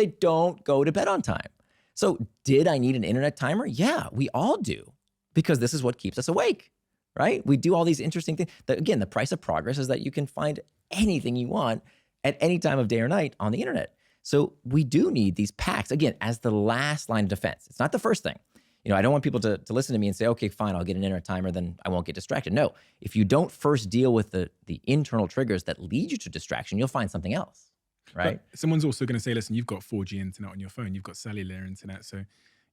they don't go to bed on time. So did I need an internet timer? Yeah, we all do, because this is what keeps us awake, right? We do all these interesting things. Again, the price of progress is that you can find anything you want at any time of day or night on the internet. So we do need these packs, again, as the last line of defense. It's not the first thing. I don't want people to listen to me and say, okay, fine, I'll get an internet timer, then I won't get distracted. No, if you don't first deal with the internal triggers that lead you to distraction, you'll find something else, right? But someone's also going to say, listen, you've got 4G internet on your phone, you've got cellular internet, so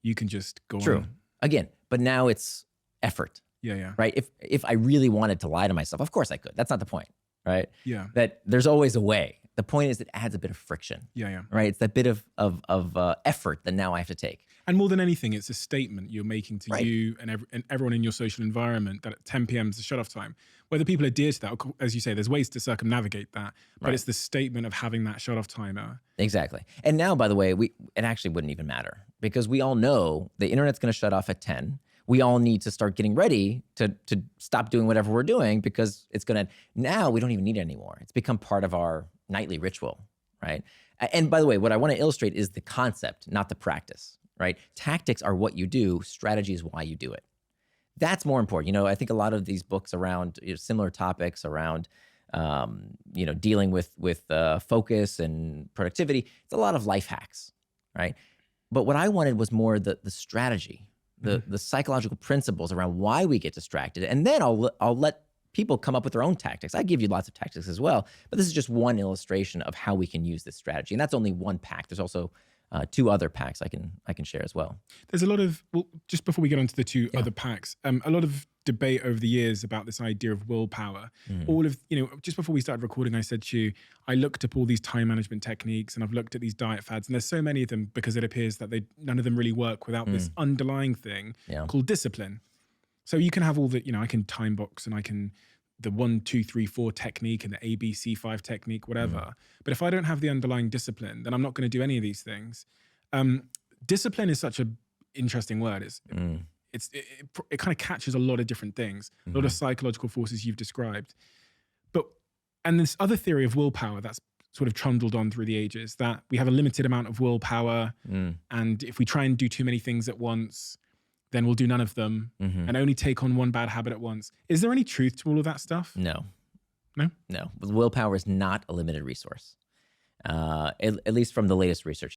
you can just go True. on. Again, but now it's effort, Yeah. right? If I really wanted to lie to myself, of course I could. That's not the point, right? Yeah. That there's always a way. The point is it adds a bit of friction. Yeah. Right? It's that bit of effort that now I have to take. And more than anything, it's a statement you're making to Right. you and everyone in your social environment that at 10 p.m. is the shut-off time. Whether people adhere to that, as you say, there's ways to circumnavigate that, but Right. it's the statement of having that shut-off timer. Exactly. And now, by the way, it actually wouldn't even matter, because we all know the internet's going to shut off at 10. We all need to start getting ready to stop doing whatever we're doing, because it's going to, now we don't even need it anymore. It's become part of our nightly ritual, right? And by the way, what I want to illustrate is the concept, not the practice, right? Tactics are what you do. Strategy is why you do it. That's more important. I think a lot of these books around similar topics around, dealing with focus and productivity, it's a lot of life hacks, right? But what I wanted was more the strategy, the psychological principles around why we get distracted. And then I'll let people come up with their own tactics. I give you lots of tactics as well, but this is just one illustration of how we can use this strategy. And that's only one pack. There's also 2 other packs I can share as well. There's a lot of, just before we get onto the 2 other packs, a lot of debate over the years about this idea of willpower. All of, just before we started recording, I said to you, I looked up all these time management techniques and I've looked at these diet fads, and there's so many of them because it appears that none of them really work without this underlying thing called discipline. So you can have all the, I can time box and I can, the 1, 2, 3, 4 technique and the ABC5 technique, whatever. But if I don't have the underlying discipline, then I'm not going to do any of these things. Discipline is such an interesting word. It kind of catches a lot of different things, a lot of psychological forces you've described. And this other theory of willpower that's sort of trundled on through the ages, that we have a limited amount of willpower, and if we try and do too many things at once, then we'll do none of them and only take on one bad habit at once. Is there any truth to all of that stuff? No. No? No. Willpower is not a limited resource, at least from the latest research.